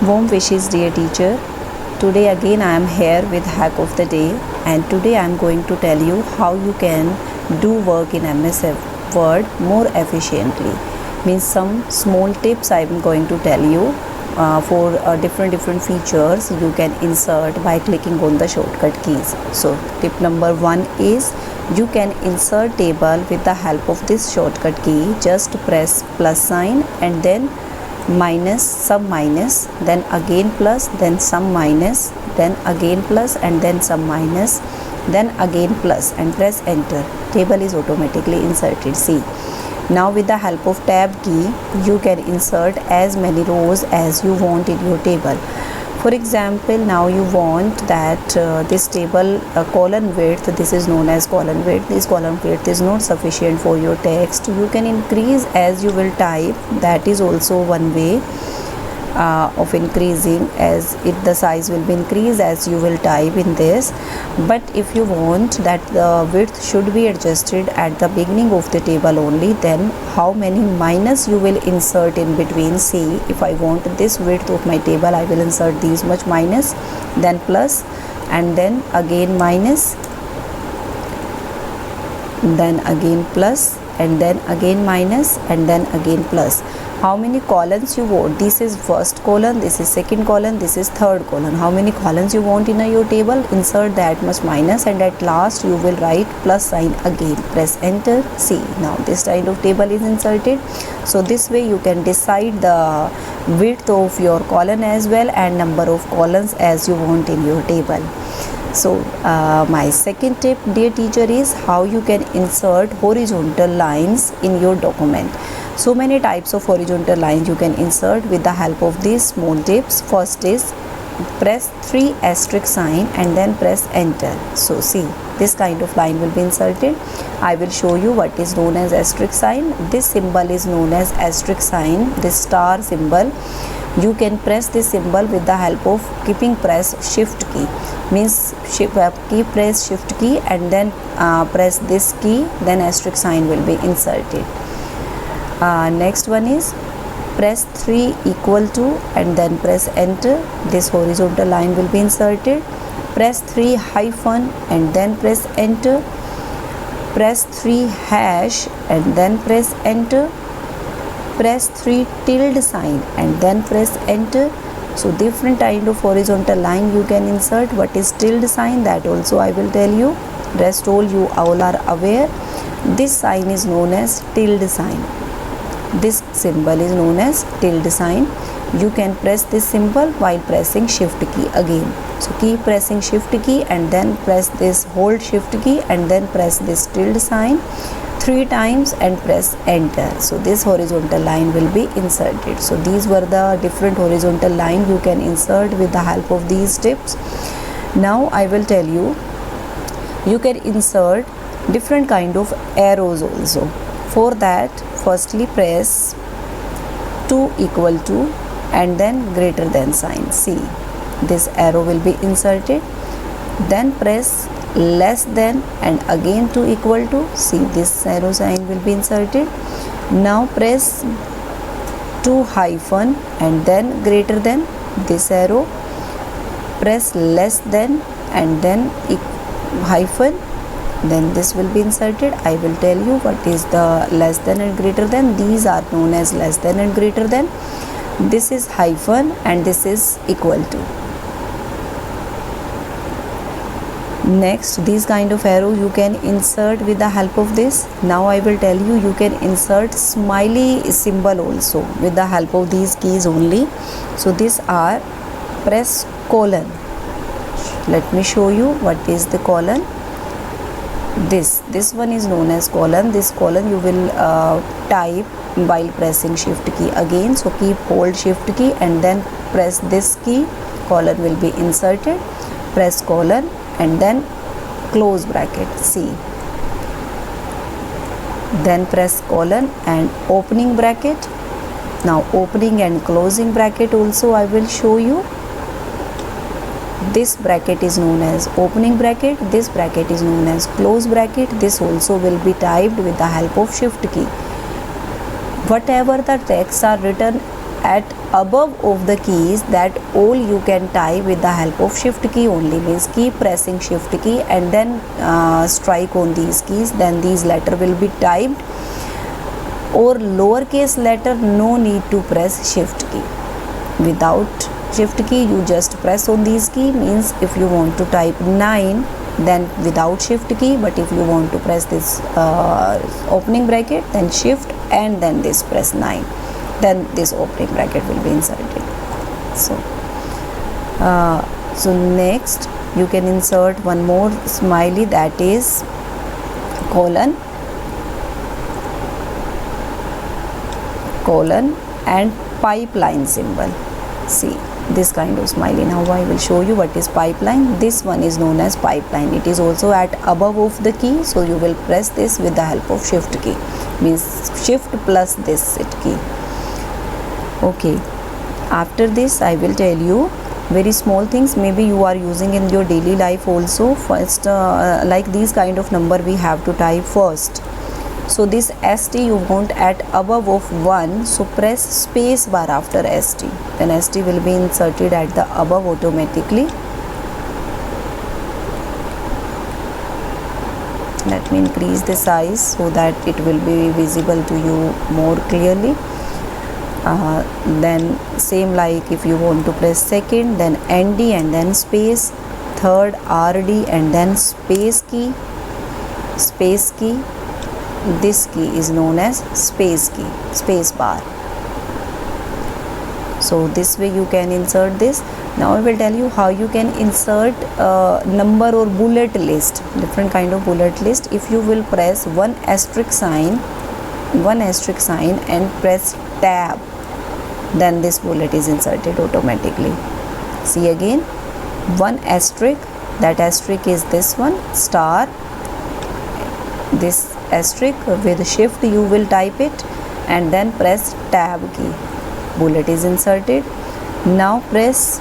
Warm wishes, dear teacher. Today again I am here with hack of the day, and today I am going to tell you how you can do work in MS Word more efficiently. Means some small tips I am going to tell you for different features you can insert by clicking on the shortcut keys. So tip number 1 is you can insert table with the help of this shortcut key. Just press plus sign and then minus, some minus, then again plus, then some minus, then again plus, and then some minus, then again plus, and press enter. Table is automatically inserted. See, now with the help of tab key you can insert as many rows as you want in your table. For example, now you want that this table column width, this is known as column width, this column width is not sufficient for your text. You can increase as you will type. That is also one way of increasing, as the size will be increased as you will type in this. But if you want that the width should be adjusted at the beginning of the table only, then how many minus you will insert in between. See, if I want this width of my table, I will insert these much minus, then plus, and then again minus, then again plus, and then again minus, and then again plus. How many columns you want? This is first column, this is second column, this is third column. How many columns you want in your table? Insert that much minus, and at last you will write plus sign again. Press enter. See, now this kind of table is inserted. So this way you can decide the width of your column as well and number of columns as you want in your table. So my second tip, dear teacher, is how you can insert horizontal lines in your document. So many types of horizontal lines you can insert with the help of these small tips. First is press 3 asterisk sign and then press enter. So see, this kind of line will be inserted. I will show you what is known as asterisk sign. This symbol is known as asterisk sign, this star symbol. You can press this symbol with the help of keeping press shift key. Means press shift key and then press this key, then asterisk sign will be inserted. Next one is press 3 equal to and then press enter. This horizontal line will be inserted. Press 3 hyphen and then press enter. Press 3 hash and then press enter. Press 3 tilde sign and then press enter. So different kind of horizontal line you can insert. What is tilde sign? That also I will tell you. Rest all you all are aware. This sign is known as tilde sign. This symbol is known as tilde sign. You can press this symbol while pressing shift key again. So keep pressing shift key and then press this, hold shift key and then press this tilde sign 3 times and press enter. So this horizontal line will be inserted. So these were the different horizontal line you can insert with the help of these tips. Now I will tell you, you can insert different kind of arrows also. For that, firstly press 2 equal to and then greater than sign. See, this arrow will be inserted. Then press less than and again 2 equal to. See, this arrow sign will be inserted. Now press 2 hyphen and then greater than, this arrow. Press less than and then hyphen, then this will be inserted. I will tell you what is the less than and greater than. These are known as less than and greater than. This is hyphen and this is equal to. Next, these kind of arrow you can insert with the help of this. Now I will tell you, you can insert smiley symbol also with the help of these keys only. So these are press colon. Let me show you what is the colon. This one is known as colon. This colon you will type while pressing shift key again. So keep hold shift key and then press this key. Colon will be inserted. Press colon and then close bracket. See, then press colon and opening bracket. Now opening and closing bracket also I will show you. This bracket is known as opening bracket, this bracket is known as close bracket. This also will be typed with the help of shift key. Whatever the texts are written at above of the keys, that all you can type with the help of shift key only. Means keep pressing shift key and then strike on these keys, then these letter will be typed. Or lowercase letter, no need to press shift key. Without shift key you just press on these key. Means if you want to type 9, then without shift key, but if you want to press this opening bracket, then shift and then this press 9, then this opening bracket will be inserted. So next you can insert one more smiley, that is colon and pipeline symbol. See this kind of smiley. Now I will show you what is pipeline. This one is known as pipeline. It is also at above of the key, so you will press this with the help of shift key. Means shift plus this hit key. Okay, after this I will tell you very small things maybe you are using in your daily life also. First like these kind of number we have to type first. So this ST you want at above of 1, so press space bar after ST, then ST will be inserted at the above automatically. Let me increase the size so that it will be visible to you more clearly. Then same like if you want to press second, then ND and then space, third RD and then space key. This key is known as space key, space bar. So this way you can insert this. Now I will tell you how you can insert number or bullet list, different kind of bullet list. If you will press one asterisk sign and press tab, then this bullet is inserted automatically. See again, one asterisk, that asterisk is this one, star, this asterisk, with shift you will type it and then press tab key, bullet is inserted. Now press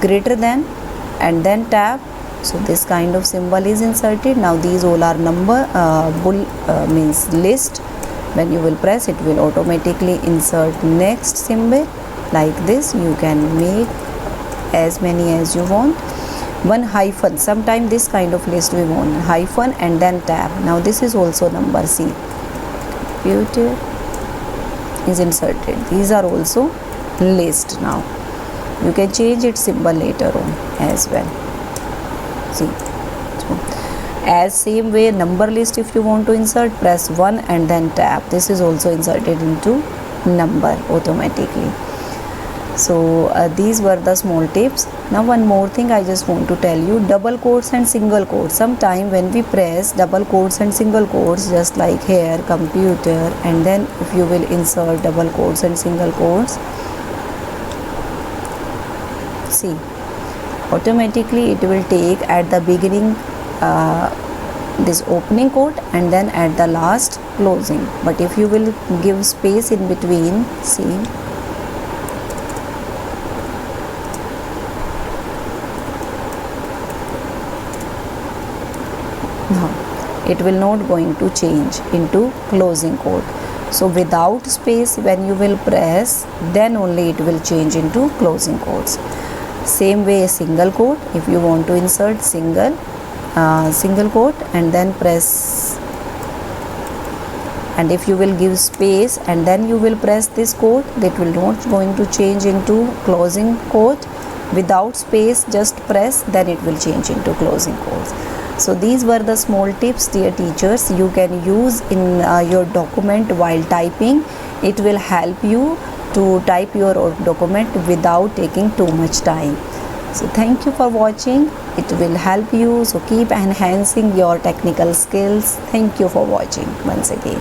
greater than and then tab, so this kind of symbol is inserted. Now these all are number means list. When you will press, it will automatically insert next symbol. Like this you can make as many as you want. One hyphen, sometime this kind of list we want, hyphen and then tab. Now this is also number. C computer is inserted. These are also list. Now you can change its symbol later on as well. See, so as same way number list, if you want to insert, press 1 and then tab. This is also inserted into number automatically. So these were the small tips. Now one more thing I just want to tell you, double quotes and single quotes. Sometime when we press double quotes and single quotes, just like here computer, and then if you will insert double quotes and single quotes, see automatically it will take at the beginning this opening quote and then at the last closing. But if you will give space in between, see, it will not going to change into closing quote. So without space, when you will press, then only it will change into closing quotes. Same way single quote, if you want to insert single quote and then press, and if you will give space and then you will press this quote, that will not going to change into closing quote. Without space, just press, then it will change into closing quotes. So these were the small tips, dear teachers, you can use in your document while typing. It will help you to type your document without taking too much time. So thank you for watching. It will help you. So keep enhancing your technical skills. Thank you for watching once again.